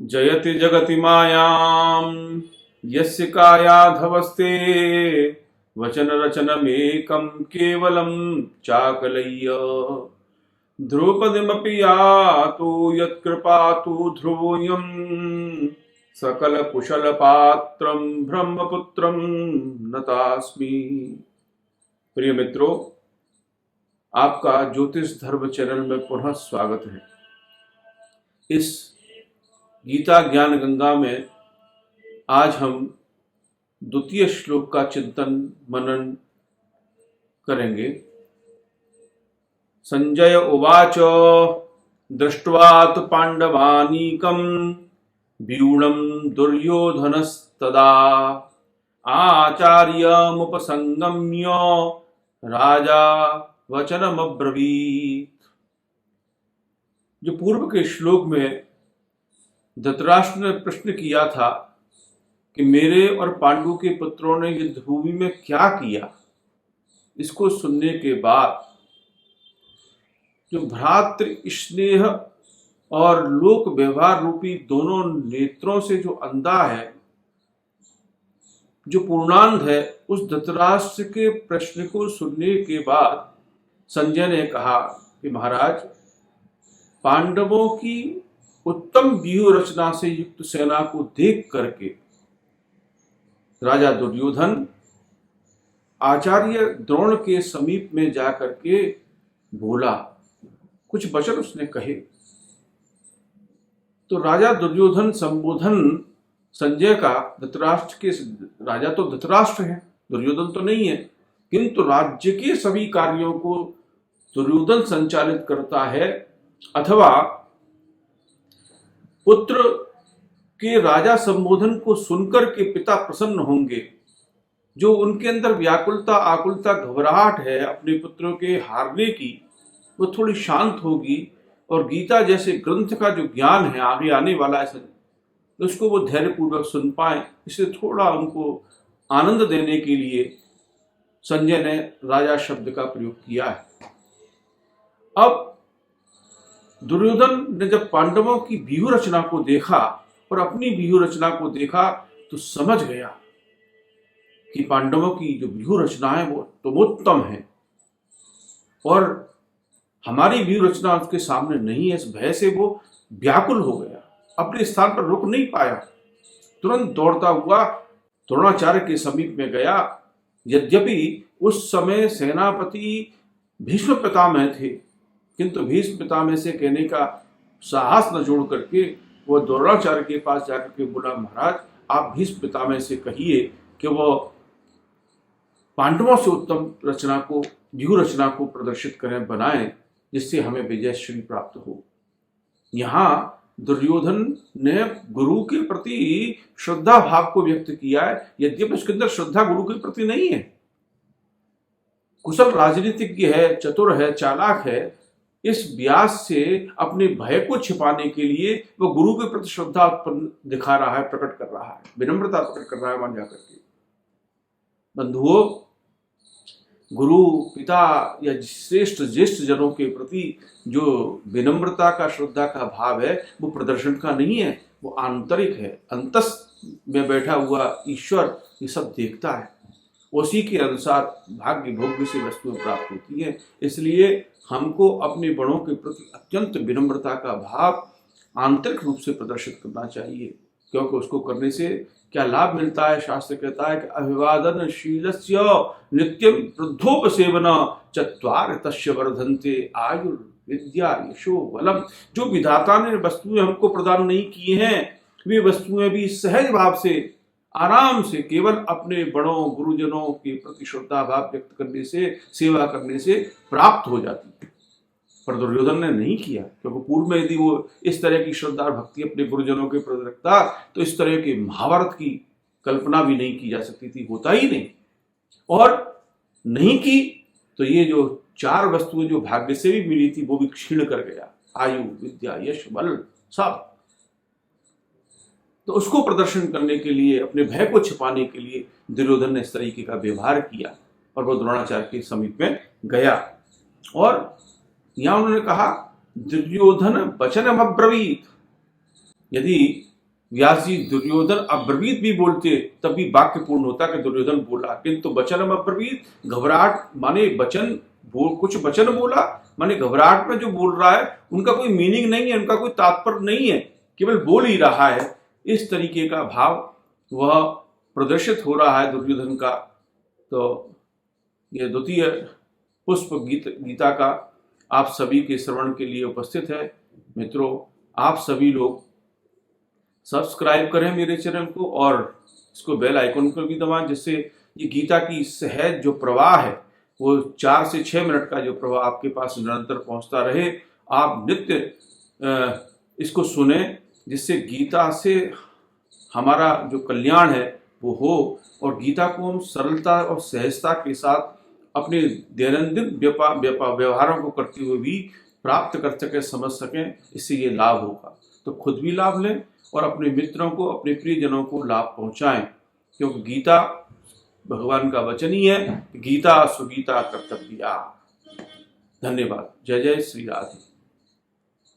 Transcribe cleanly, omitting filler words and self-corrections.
जयति जगति मायां यस्य कायाधवस्ते वचन रचनमेकं केवलं चाकलय्य द्रौपदीमपि यातु यत्कृपातु ध्रुवोऽयं सकल कुशल पात्रं ब्रह्मपुत्रं नतास्मि। प्रिय मित्रों, आपका ज्योतिष धर्म चैनल में पुनः स्वागत है। इस गीता ज्ञान गंगा में आज हम द्वितीय श्लोक का चिंतन मनन करेंगे। संजय उवाच दृष्ट्वा तु पांडवानीकं व्यूढं दुर्योधनस्तदा आचार्यमुपसंगम्य राजा वचनमब्रवीत्। जो पूर्व के श्लोक में धृतराष्ट्र ने प्रश्न किया था कि मेरे और पांडु के पुत्रों ने युद्ध भूमि में क्या किया, इसको सुनने के बाद जो भ्रातृ स्नेह और लोक व्यवहार रूपी दोनों नेत्रों से जो अंधा है, जो पूर्णांध है, उस धृतराष्ट्र के प्रश्न को सुनने के बाद संजय ने कहा कि महाराज, पांडवों की उत्तम व्यूह रचना से युक्त सेना को देख करके राजा दुर्योधन आचार्य द्रोण के समीप में जाकर के बोला। कुछ वचन उसने कहे तो राजा दुर्योधन संबोधन संजय का, धृतराष्ट्र के राजा तो धृतराष्ट्र है, दुर्योधन तो नहीं है, किंतु राज्य के सभी कार्यों को दुर्योधन संचालित करता है, अथवा पुत्र के राजा संबोधन को सुनकर के पिता प्रसन्न होंगे। जो उनके अंदर व्याकुलता, आकुलता, घबराहट है अपने पुत्रों के हारने की, वो थोड़ी शांत होगी और गीता जैसे ग्रंथ का जो ज्ञान है आगे आने वाला है, तो उसको वो धैर्यपूर्वक सुन पाए। इसलिए थोड़ा उनको आनंद देने के लिए संजय ने राजा शब्द का प्रयोग किया है। अब दुर्योधन ने जब पांडवों की व्यूह रचना को देखा और अपनी व्यूह रचना को देखा तो समझ गया कि पांडवों की जो व्यूह रचना है वो उत्तम है और हमारी व्यूह रचना उसके सामने नहीं है। इस भय से वो व्याकुल हो गया, अपने स्थान पर रुक नहीं पाया, तुरंत दौड़ता हुआ द्रोणाचार्य के समीप में गया। यद्यपि उस समय सेनापति भीष्म पितामह थे, किंतु भीष्म पितामह से कहने का साहस न जोड़ करके वो द्रोणाचार्य के पास जाकर के बोला, महाराज आप भीष्म पितामह से कहिए कि वो पांडवों से उत्तम रचना को, व्यूह रचना को प्रदर्शित करें, बनाएं, जिससे हमें विजय श्री प्राप्त हो। यहाँ दुर्योधन ने गुरु के प्रति श्रद्धा भाव को व्यक्त किया है, यद्यपि उसके अंदर श्रद्धा गुरु के प्रति नहीं है। कुशल राजनीतिज्ञ है, चतुर है, चालाक है। इस व्यास से अपने भय को छिपाने के लिए वो गुरु के प्रति श्रद्धा दिखा रहा है, प्रकट कर रहा है, विनम्रता प्रकट कर रहा है वहां जाकर के। बंधुओं, गुरु, पिता या श्रेष्ठ ज्येष्ठ जनों के प्रति जो विनम्रता का, श्रद्धा का भाव है, वो प्रदर्शन का नहीं है, वो आंतरिक है। अंतस में बैठा हुआ ईश्वर ये सब देखता है, उसी के अनुसार भाग्य भोग्य से वस्तुएं प्राप्त होती है। इसलिए हमको अपने बड़ों के प्रति अत्यंत विनम्रता का भाव आंतरिक रूप से प्रदर्शित करना चाहिए, क्योंकि उसको करने से क्या लाभ मिलता है। शास्त्र कहता है कि अभिवादन शीलस्य नित्यम वृद्धोपसेवन चत्वार तस्य वर्धन्ते आयुर् विद्या यशो बलम। जो विधाता ने वस्तुएं हमको प्रदान नहीं की हैं, वे वस्तुएं भी सहज भाव से, आराम से, केवल अपने बड़ों गुरुजनों के प्रति श्रद्धा भाव व्यक्त करने से, सेवा करने से प्राप्त हो जाती है। पर दुर्योधन ने नहीं किया, क्योंकि पूर्व में यदि वो इस तरह की श्रद्धा और भक्ति अपने गुरुजनों के प्रति रखता तो इस तरह के महाभारत की कल्पना भी नहीं की जा सकती थी, होता ही नहीं। और नहीं की तो ये जो चार वस्तुएं जो भाग्य से भी मिली थी वो भी क्षीण कर गया, आयु, विद्या, यश, बल सब। तो उसको प्रदर्शन करने के लिए, अपने भय को छिपाने के लिए दुर्योधन ने इस तरीके का व्यवहार किया और वो द्रोणाचार्य के समीप में गया। और यहां उन्होंने कहा दुर्योधन वचनमब्रवीत्। यदि व्यास जी दुर्योधन अब्रवीत भी बोलते तब भी वाक्य पूर्ण होता कि दुर्योधन बोला, किंतु वचनम अब्रवीत, घबराहट माने वचन कुछ वचन बोला माने घबराहट में जो बोल रहा है उनका कोई मीनिंग नहीं है, उनका कोई तात्पर्य नहीं है, केवल बोल ही रहा है। इस तरीके का भाव वह प्रदर्शित हो रहा है दुर्योधन का। तो यह द्वितीय पुष्प गीता का आप सभी के श्रवण के लिए उपस्थित है। मित्रों, आप सभी लोग सब्सक्राइब करें मेरे चैनल को और इसको बेल आइकन को भी दबाएं, जिससे ये गीता की सहज जो प्रवाह है वो 4 से 6 मिनट का जो प्रवाह आपके पास निरंतर पहुंचता रहे। आप नित्य इसको सुने, जिससे गीता से हमारा जो कल्याण है वो हो और गीता को हम सरलता और सहजता के साथ अपने दैनंदिन व्यवहारों को करते हुए भी प्राप्त कर सकें, समझ सकें। इससे ये लाभ होगा तो खुद भी लाभ लें और अपने मित्रों को, अपने प्रियजनों को लाभ पहुंचाएं, क्योंकि गीता भगवान का वचन ही है। गीता सुगीता कर्तव्या। धन्यवाद। जय जय श्री राधे।